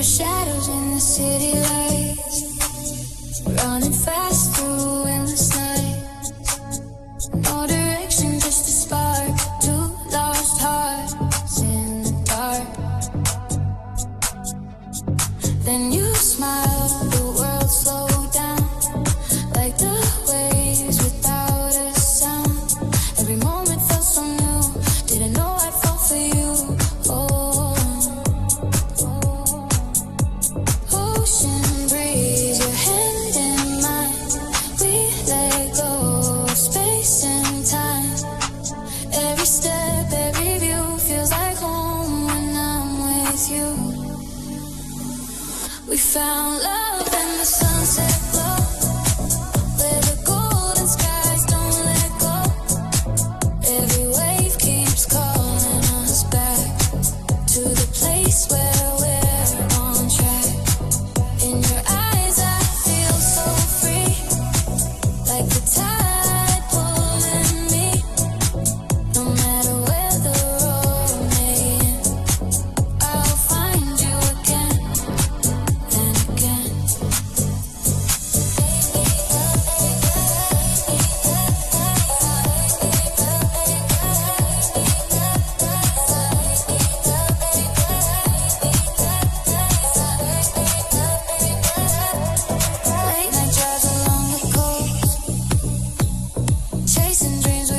shadows in the city lights, running fast through endless night. No direction, just a spark, two lost hearts in the dark. Then you smile, the world slowed down, like the waves without a sound. Every moment felt so new, didn't know I'd fall for you. Ocean breeze, your hand in mine. We let go of space and time. Every step, every view feels like home when I'm with you. We found love in the sunset glow, where the golden skies don't let go. Every wave keeps calling us back to the place where we're on track. In your eyes I feel so free, like the tide pulling me. No matter where the road may end, I'll find you again and again. Late night drives along the coast, chasing dreams